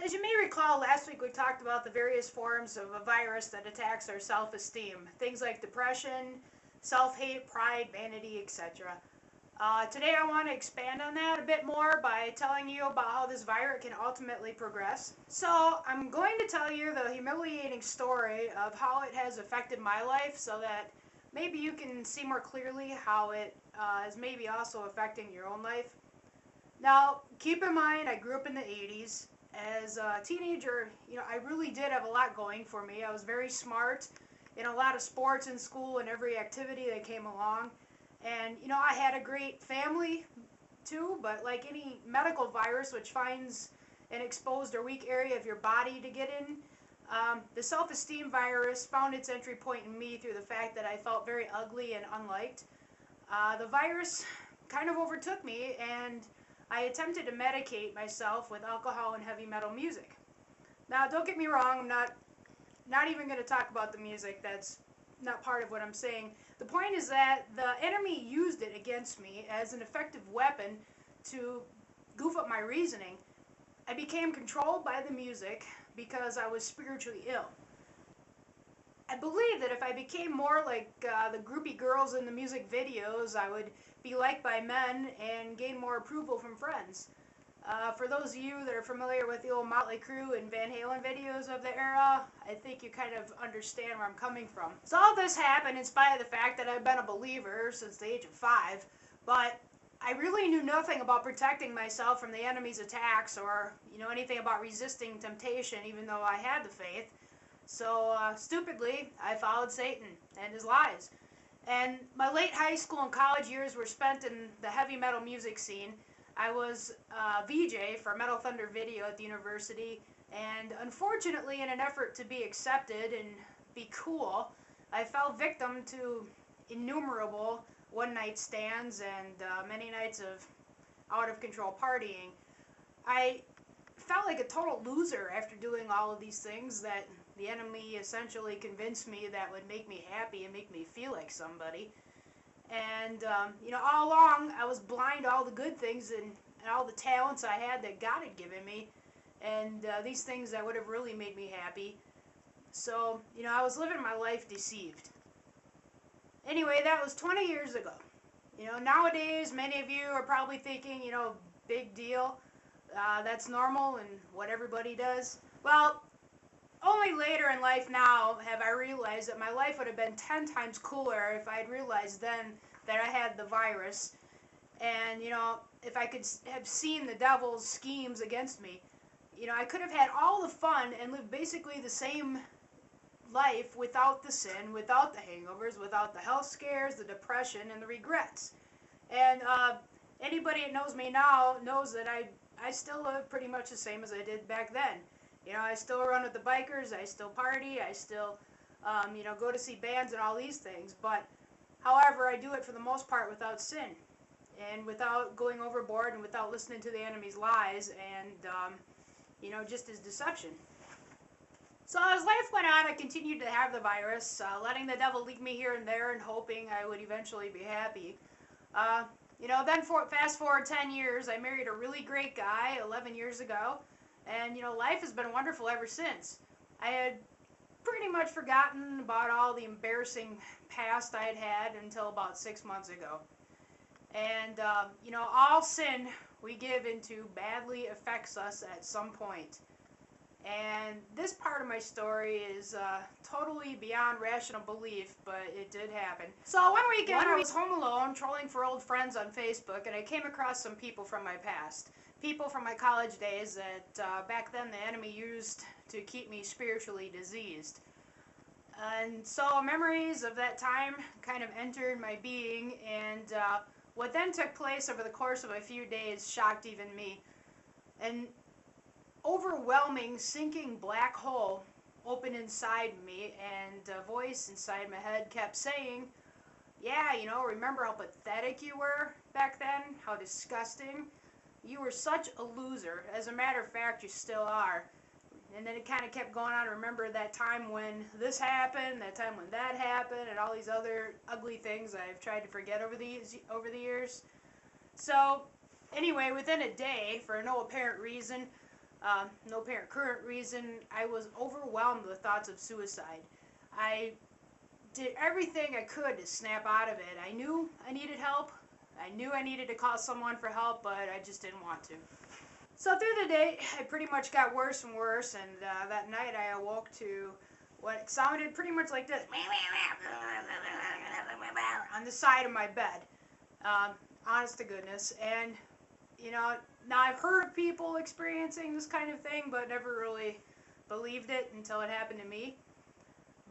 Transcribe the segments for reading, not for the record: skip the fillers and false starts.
As you may recall, last week we talked about the various forms of a virus that attacks our self-esteem. Things like depression, self-hate, pride, vanity, etc. Today I want to expand on that a bit more by telling you about how this virus can ultimately progress. So I'm going to tell you the humiliating story of how it has affected my life so that maybe you can see more clearly how it is maybe also affecting your own life. Now, keep in mind, I grew up in the 80s. As a teenager, I really did have a lot going for me. I was very smart in a lot of sports in school and every activity that came along. And, I had a great family too, but like any medical virus which finds an exposed or weak area of your body to get in, the self-esteem virus found its entry point in me through the fact that I felt very ugly and unliked. The virus kind of overtook me, and I attempted to medicate myself with alcohol and heavy metal music. Now, don't get me wrong, I'm not even going to talk about the music. That's not part of what I'm saying. The point is that the enemy used it against me as an effective weapon to goof up my reasoning. I became controlled by the music because I was spiritually ill. I believe that if I became more like the groupie girls in the music videos, I would be liked by men and gain more approval from friends. For those of you that are familiar with the old Motley Crue and Van Halen videos of the era, I think you kind of understand where I'm coming from. So all this happened in spite of the fact that I've been a believer since the age of 5, but I really knew nothing about protecting myself from the enemy's attacks or, anything about resisting temptation, even though I had the faith. So, stupidly, I followed Satan and his lies. And my late high school and college years were spent in the heavy metal music scene. I was a VJ for Metal Thunder Video at the university, and unfortunately, in an effort to be accepted and be cool, I fell victim to innumerable one-night stands and many nights of out-of-control partying. I felt like a total loser after doing all of these things that the enemy essentially convinced me that would make me happy and make me feel like somebody. And, all along, I was blind to all the good things and all the talents I had that God had given me, and these things that would have really made me happy. So, I was living my life deceived. Anyway, that was 20 years ago. Nowadays, many of you are probably thinking, big deal. That's normal and what everybody does. Well, only later in life now have I realized that my life would have been 10 times cooler if I had realized then that I had the virus. And, if I could have seen the devil's schemes against me, I could have had all the fun and lived basically the same life without the sin, without the hangovers, without the health scares, the depression, and the regrets. And anybody that knows me now knows that I still live pretty much the same as I did back then. I still run with the bikers, I still party, I still, go to see bands and all these things. But, however, I do it for the most part without sin, and without going overboard, and without listening to the enemy's lies, and, just his deception. So as life went on, I continued to have the virus, letting the devil lead me here and there and hoping I would eventually be happy. Then fast forward 10 years, I married a really great guy 11 years ago. And, life has been wonderful ever since. I had pretty much forgotten about all the embarrassing past I had until about 6 months ago. And, all sin we give into badly affects us at some point. And this part of my story is totally beyond rational belief, but it did happen. So one weekend I was home alone trolling for old friends on Facebook, and I came across some people from my past. People from my college days that back then the enemy used to keep me spiritually diseased. And so memories of that time kind of entered my being, and what then took place over the course of a few days shocked even me. An overwhelming, sinking black hole opened inside me, and a voice inside my head kept saying, yeah, remember how pathetic you were back then? How disgusting? You were such a loser. As a matter of fact, you still are. And then it kind of kept going on. Remember that time when this happened, that time when that happened, and all these other ugly things I've tried to forget over the years. So, anyway, within a day, for no apparent reason, No apparent current reason. I was overwhelmed with thoughts of suicide. I did everything I could to snap out of it. I knew I needed help. I knew I needed to call someone for help, but I just didn't want to. So through the day, it pretty much got worse and worse, and that night I awoke to what sounded pretty much like this on the side of my bed. Honest to goodness. And, now I've heard of people experiencing this kind of thing, but never really believed it until it happened to me.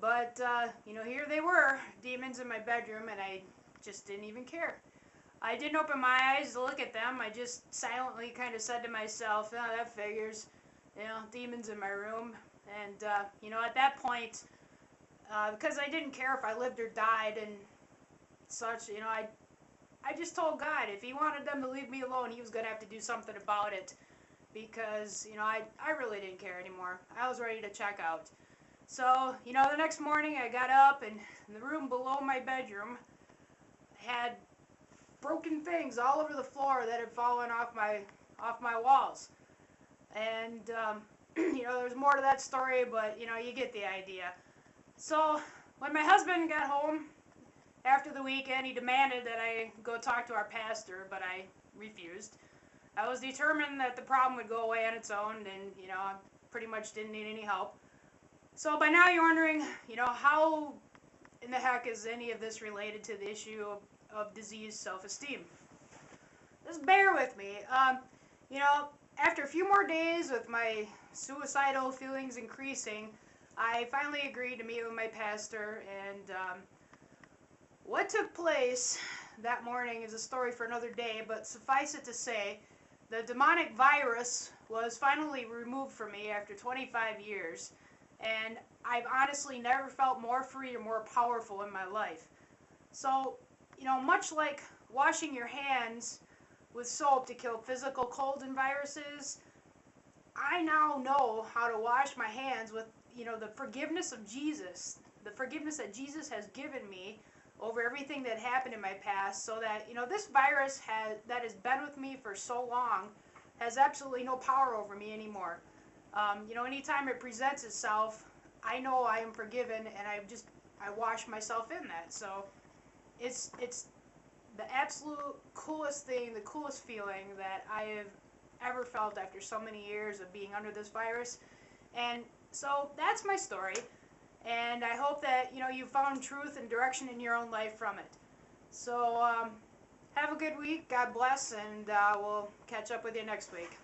But, here they were, demons in my bedroom, and I just didn't even care. I didn't open my eyes to look at them. I just silently kind of said to myself, oh, that figures, demons in my room. And, at that point, because I didn't care if I lived or died and such, I just told God if he wanted them to leave me alone, he was going to have to do something about it. Because, I really didn't care anymore. I was ready to check out. So, the next morning I got up, and in the room below my bedroom had broken things all over the floor that had fallen off my walls. And, there's more to that story, but, you get the idea. So, when my husband got home after the weekend, he demanded that I go talk to our pastor, but I refused. I was determined that the problem would go away on its own, and, I pretty much didn't need any help. So by now you're wondering, how in the heck is any of this related to the issue of diseased self-esteem? Just bear with me. After a few more days with my suicidal feelings increasing, I finally agreed to meet with my pastor, and what took place that morning is a story for another day, but suffice it to say, the demonic virus was finally removed from me after 25 years, and I've honestly never felt more free or more powerful in my life. So, much like washing your hands with soap to kill physical colds and viruses, I now know how to wash my hands with, the forgiveness of Jesus, the forgiveness that Jesus has given me over everything that happened in my past, so that, this virus that has been with me for so long has absolutely no power over me anymore. Anytime it presents itself, I know I am forgiven, and I wash myself in that. So it's the absolute coolest thing, the coolest feeling that I have ever felt after so many years of being under this virus. And so that's my story, and I hope that you found truth and direction in your own life from it. So have a good week, God bless, and we'll catch up with you next week.